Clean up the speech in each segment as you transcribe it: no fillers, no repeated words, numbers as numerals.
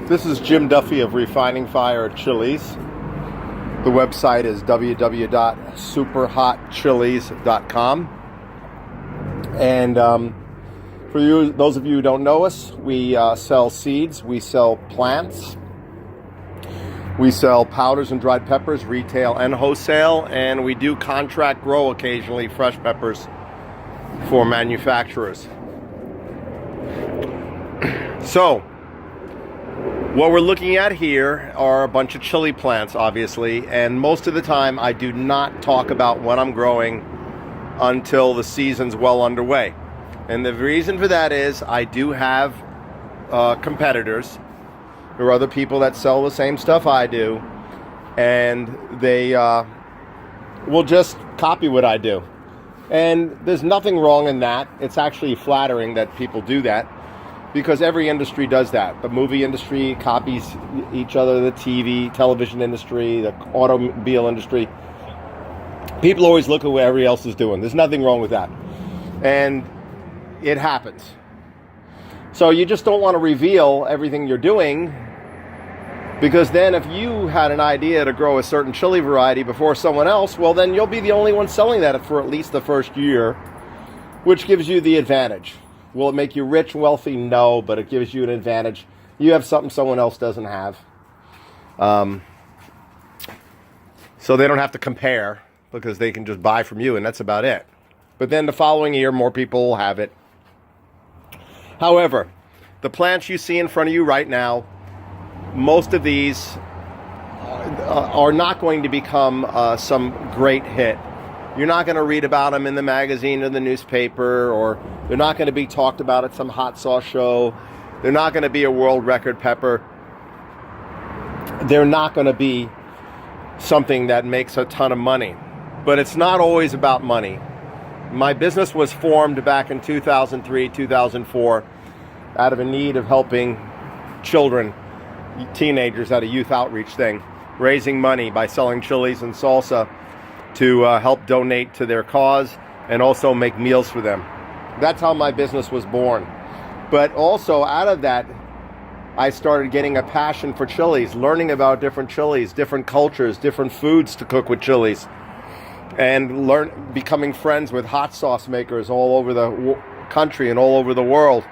This is Jim Duffy of Refining Fire Chiles. The website is www.superhotchiles.com. And for you, those of you who don't know us, we sell seeds, we sell plants, we sell powders and dried peppers, retail and wholesale, and we do contract grow occasionally fresh peppers for manufacturers. So, what we're looking at here are a bunch of chili plants, obviously, and most of the time I do not talk about what I'm growing until the season's well underway. And the reason for that is I do have competitors. There are other people that sell the same stuff I do, and they will just copy what I do. And there's nothing wrong in that. It's actually flattering that people do that, because every industry does that. The movie industry copies each other, the television industry, the automobile industry. People always look at what everybody else is doing. There's nothing wrong with that. And it happens. So you just don't want to reveal everything you're doing, because then if you had an idea to grow a certain chili variety before someone else, well, then you'll be the only one selling that for at least the first year, which gives you the advantage. Will it make you rich and wealthy? No, but it gives you an advantage. You have something someone else doesn't have. So they don't have to compare, because they can just buy from you, and that's about it. But then the following year, more people will have it. However, the plants you see in front of you right now, most of these are not going to become some great hit. You're not going to read about them in the magazine or the newspaper, or they're not going to be talked about at some hot sauce show. They're not going to be a world record pepper. They're not going to be something that makes a ton of money. But it's not always about money. My business was formed back in 2003, 2004, out of a need of helping children, teenagers, at a youth outreach thing, raising money by selling chilies and salsa to help donate to their cause and also make meals for them. That's how my business was born. But also out of that, I started getting a passion for chilies, learning about different chilies, different cultures, different foods to cook with chilies, and becoming friends with hot sauce makers all over the country and all over the world.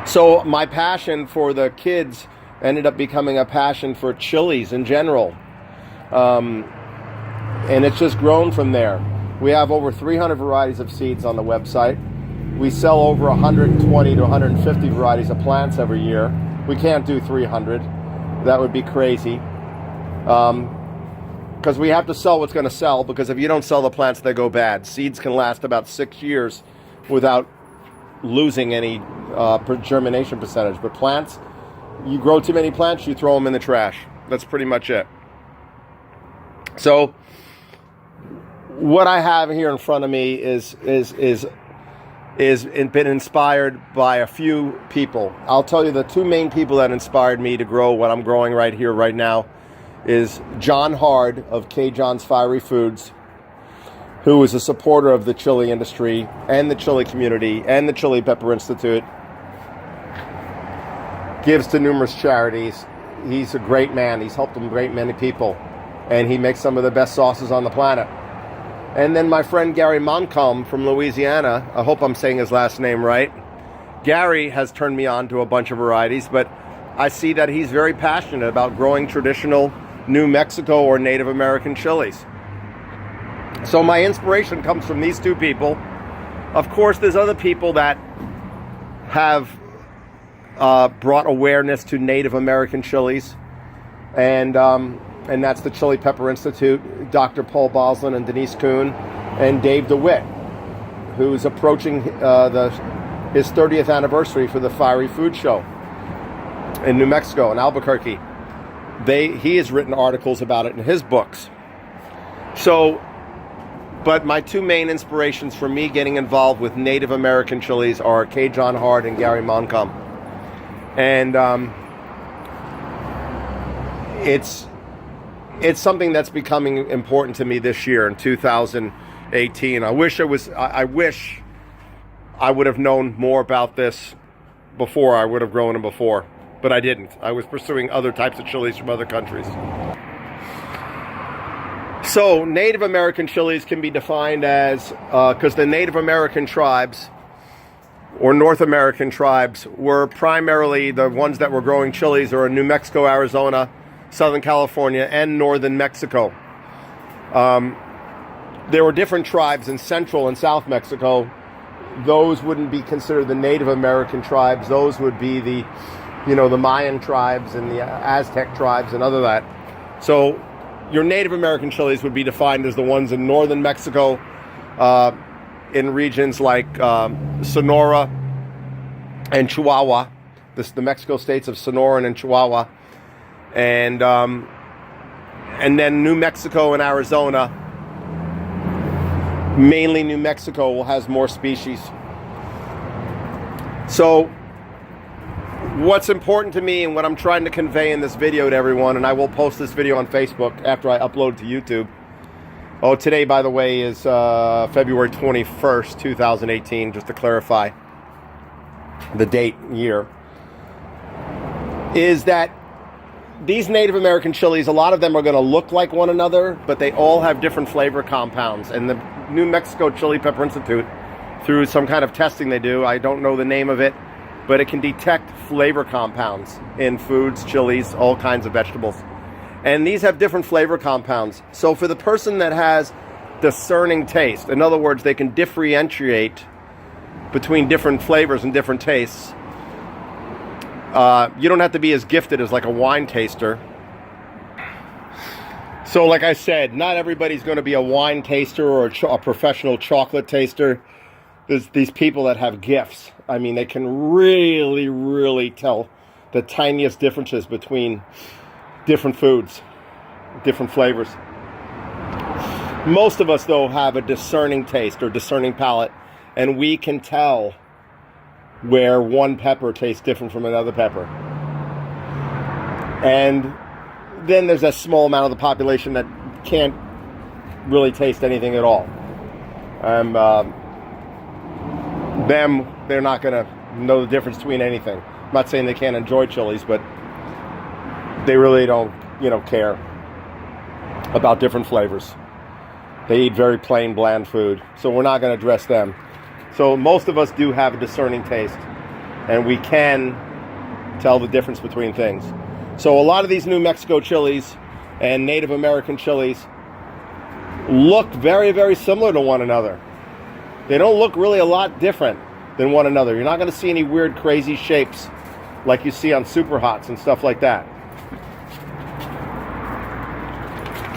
So my passion for the kids ended up becoming a passion for chilies in general. And it's just grown from there. We have over 300 varieties of seeds on the website. We sell over 120 to 150 varieties of plants every year. We can't do 300. That would be crazy. Because we have to sell what's going to sell, because if you don't sell the plants, they go bad. Seeds can last about 6 years without losing any germination percentage. But plants, you grow too many plants, you throw them in the trash. That's pretty much it. So what I have here in front of me is been inspired by a few people. I'll tell you the two main people that inspired me to grow what I'm growing right here, right now, is John Hard of K. John's Fiery Foods, who is a supporter of the chili industry and the chili community and the Chili Pepper Institute, gives to numerous charities. He's a great man. He's helped a great many people, and he makes some of the best sauces on the planet. And then my friend Gary Moncalm from Louisiana, I hope I'm saying his last name right. Gary has turned me on to a bunch of varieties, but I see that he's very passionate about growing traditional New Mexico or Native American chilies. So my inspiration comes from these two people. Of course, there's other people that have brought awareness to Native American chilies, and that's the Chili Pepper Institute, Dr. Paul Boslin and Denise Kuhn, and Dave DeWitt, who's approaching his 30th anniversary for the Fiery Food Show in New Mexico, in Albuquerque. He has written articles about it in his books. So, but my two main inspirations for me getting involved with Native American chilies are K. John Hard and Gary Moncalm. And it's something that's becoming important to me this year in 2018. I wish I would have known more about this before. I would have grown them before. but I didn't. I was pursuing other types of chilies from other countries. So Native American chilies can be defined as, because the Native American tribes or North American tribes were primarily the ones that were growing chilies are in New Mexico, Arizona, Southern California, and Northern Mexico. There were different tribes in Central and South Mexico. Those wouldn't be considered the Native American tribes. Those would be the, the Mayan tribes and the Aztec tribes and other that. So your Native American chilies would be defined as the ones in Northern Mexico, in regions like Sonora and Chihuahua, the Mexico states of Sonora and Chihuahua, and then New Mexico and Arizona. Mainly New Mexico has more species. So what's important to me and what I'm trying to convey in this video to everyone, and I will post this video on Facebook after I upload to YouTube. Oh, today, by the way, is February 21st, 2018, just to clarify the date and year, is that these Native American chilies, a lot of them are going to look like one another, but they all have different flavor compounds. And the New Mexico Chili Pepper Institute, through some kind of testing they do, I don't know the name of it, but it can detect flavor compounds in foods, chilies, all kinds of vegetables. And these have different flavor compounds. So for the person that has discerning taste, in other words, they can differentiate between different flavors and different tastes. You don't have to be as gifted as like a wine taster. So like I said, not everybody's going to be a wine taster or a professional chocolate taster. There's these people that have gifts. I mean, they can really, really tell the tiniest differences between different foods, different flavors. Most of us, though, have a discerning taste or discerning palate, and we can tell where one pepper tastes different from another pepper. And then there's a small amount of the population that can't really taste anything at all. They're not going to know the difference between anything. I'm not saying they can't enjoy chilies, but they really don't, care about different flavors. They eat very plain, bland food. So we're not going to address them. So most of us do have a discerning taste, and we can tell the difference between things. So a lot of these New Mexico chilies and Native American chilies look very, very similar to one another. They don't look really a lot different than one another. You're not going to see any weird, crazy shapes like you see on Super Hots and stuff like that.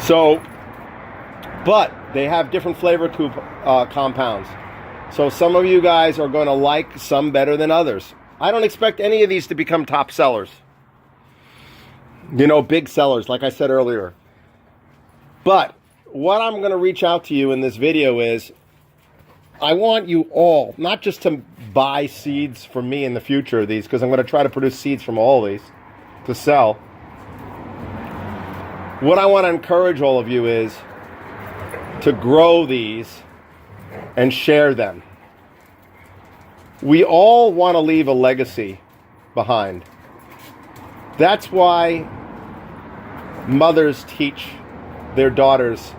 So, but they have different flavor compounds. So some of you guys are going to like some better than others. I don't expect any of these to become top sellers. Big sellers, like I said earlier. But what I'm going to reach out to you in this video is, I want you all, not just to buy seeds from me in the future of these, because I'm going to try to produce seeds from all of these to sell. What I want to encourage all of you is to grow these and share them. We all want to leave a legacy behind. That's why mothers teach their daughters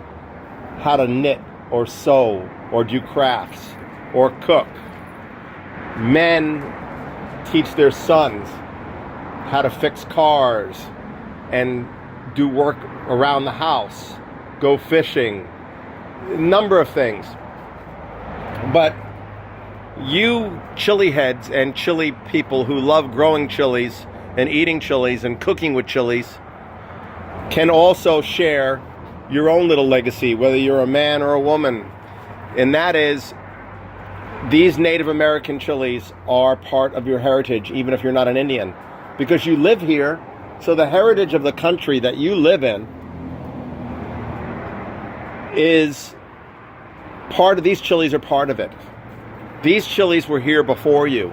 how to knit or sew or do crafts or cook. Men teach their sons how to fix cars and do work around the house, go fishing, a number of things. But you chili heads and chili people who love growing chilies and eating chilies and cooking with chilies can also share your own little legacy, whether you're a man or a woman. And that is, these Native American chilies are part of your heritage, even if you're not an Indian, because you live here. So the heritage of the country that you live in is part of, these chilies are part of it. These chilies were here before you,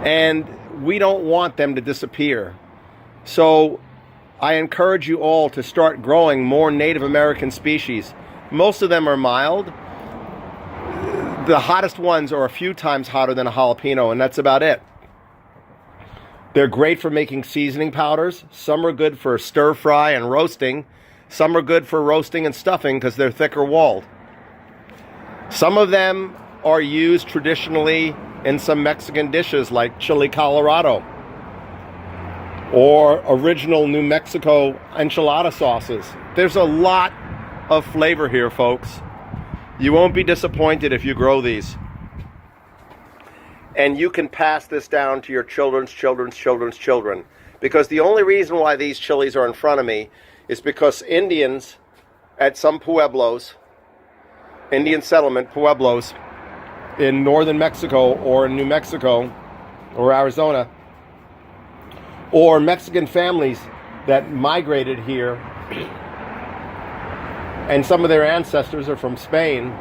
and we don't want them to disappear. So I encourage you all to start growing more Native American species. Most of them are mild. The hottest ones are a few times hotter than a jalapeno, and that's about it. They're great for making seasoning powders. Some are good for stir fry and roasting. Some are good for roasting and stuffing because they're thicker walled. Some of them are used traditionally in some Mexican dishes like chili Colorado or original New Mexico enchilada sauces. There's a lot of flavor here, folks. You won't be disappointed if you grow these. And you can pass this down to your children's children. Because the only reason why these chilies are in front of me is because Indians at some pueblos, Indian settlement pueblos in northern Mexico or in New Mexico or Arizona, or Mexican families that migrated here, and some of their ancestors are from Spain,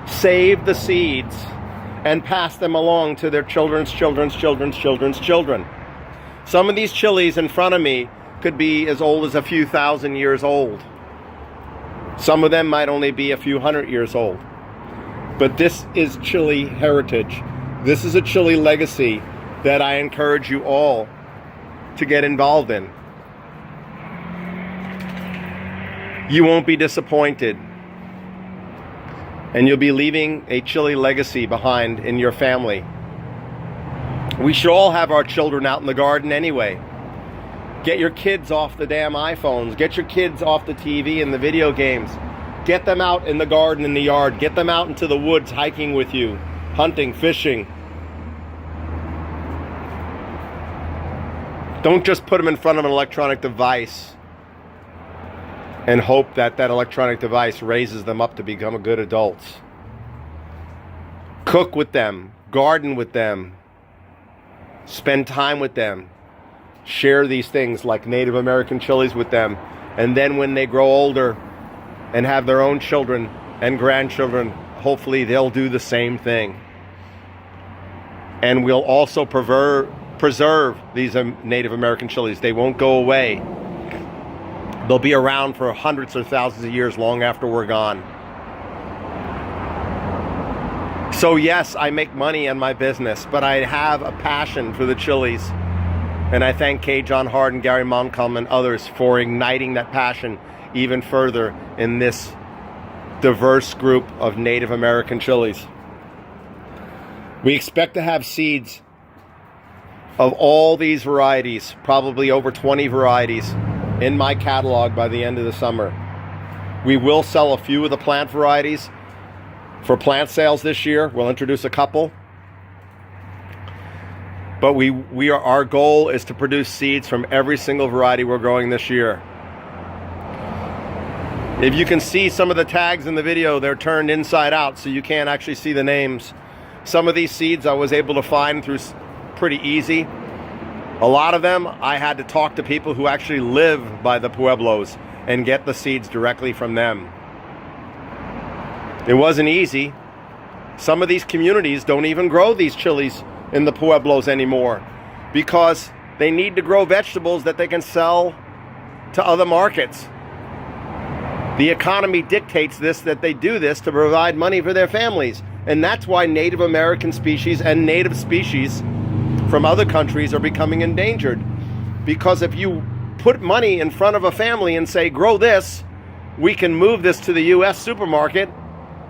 saved the seeds and passed them along to their children's children. Some of these chilies in front of me could be as old as a few thousand years old. Some of them might only be a few hundred years old. But this is chili heritage. This is a chili legacy that I encourage you all to get involved in. You won't be disappointed. And you'll be leaving a chili legacy behind in your family. We should all have our children out in the garden anyway. Get your kids off the damn iPhones. Get your kids off the TV and the video games. Get them out in the garden, in the yard. Get them out into the woods hiking with you, hunting, fishing. Don't just put them in front of an electronic device and hope that that electronic device raises them up to become good adults. Cook with them, garden with them, spend time with them, share these things like Native American chilies with them, and then when they grow older and have their own children and grandchildren, hopefully they'll do the same thing. And we'll also preserve these Native American chilies. They won't go away. They'll be around for hundreds or thousands of years long after we're gone. So yes, I make money in my business, but I have a passion for the chilies. And I thank K. John Hart and Gary Montcalm and others for igniting that passion even further in this diverse group of Native American chilies. We expect to have seeds of all these varieties, probably over 20 varieties, in my catalog by the end of the summer. We will sell a few of the plant varieties for plant sales this year. We'll introduce a couple. But our goal is to produce seeds from every single variety we're growing this year. If you can see some of the tags in the video, they're turned inside out, so you can't actually see the names. Some of these seeds I was able to find through pretty easy. A lot of them, I had to talk to people who actually live by the pueblos and get the seeds directly from them. It wasn't easy. Some of these communities don't even grow these chilies in the pueblos anymore because they need to grow vegetables that they can sell to other markets. The economy dictates this, that they do this to provide money for their families. And that's why Native American species and native species from other countries are becoming endangered. Because if you put money in front of a family and say, grow this, we can move this to the US supermarket,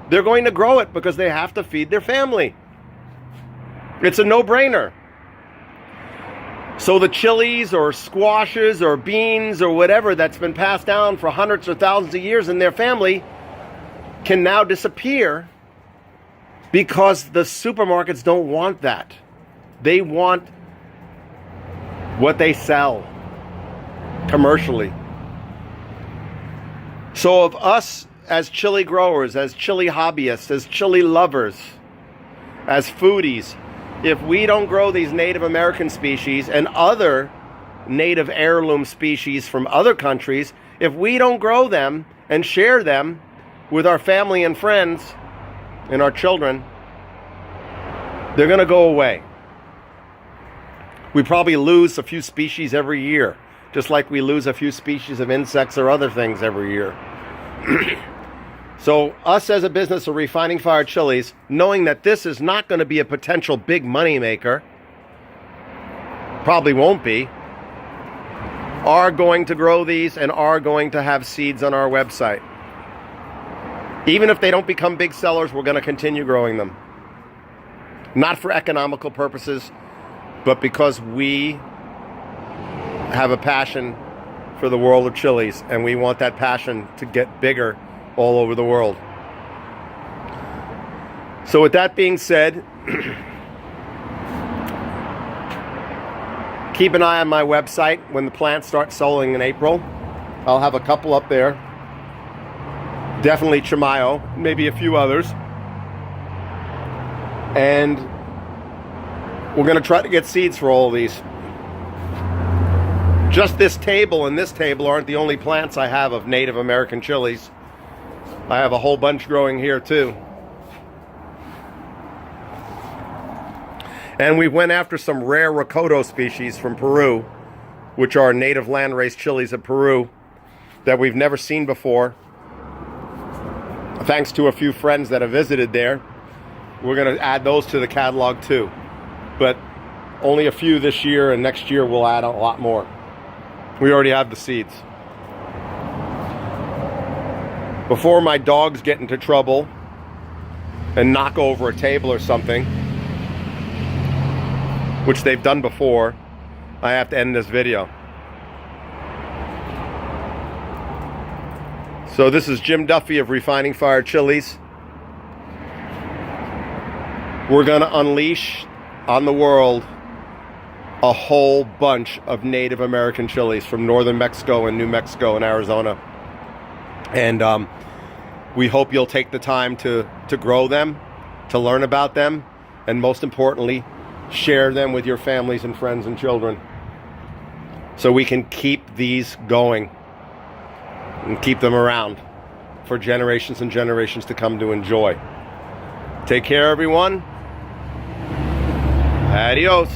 they're going to grow it because they have to feed their family. It's a no-brainer. So the chilies or squashes or beans or whatever that's been passed down for hundreds or thousands of years in their family can now disappear because the supermarkets don't want that. They want what they sell commercially. So of us as chili growers, as chili hobbyists, as chili lovers, as foodies, if we don't grow these Native American species and other native heirloom species from other countries, if we don't grow them and share them with our family and friends and our children, they're going to go away. We probably lose a few species every year, just like we lose a few species of insects or other things every year. So us as a business of Refining Fire Chilies, knowing that this is not going to be a potential big money maker, probably won't be, are going to grow these and are going to have seeds on our website. Even if they don't become big sellers, we're going to continue growing them. Not for economical purposes, but because we have a passion for the world of chilies, and we want that passion to get bigger all over the world. So with that being said, keep an eye on my website. When the plants start selling in April, I'll have a couple up there. Definitely Chimayo, maybe a few others. And we're going to try to get seeds for all of these. Just this table and this table aren't the only plants I have of Native American chilies. I have a whole bunch growing here too. And we went after some rare Rocoto species from Peru, which are native landrace chilies of Peru that we've never seen before. Thanks to a few friends that have visited there, we're going to add those to the catalog too. But only a few this year, and next year we'll add a lot more. We already have the seeds. Before my dogs get into trouble and knock over a table or something, which they've done before, I have to end this video. So this is Jim Duffy of Refining Fire Chilies. We're going to unleash on the world a whole bunch of Native American chilies from northern Mexico and New Mexico and Arizona. And we hope you'll take the time to grow them, to learn about them, and most importantly, share them with your families and friends and children, so we can keep these going and keep them around for generations and generations to come to enjoy. Take care, everyone. Adios.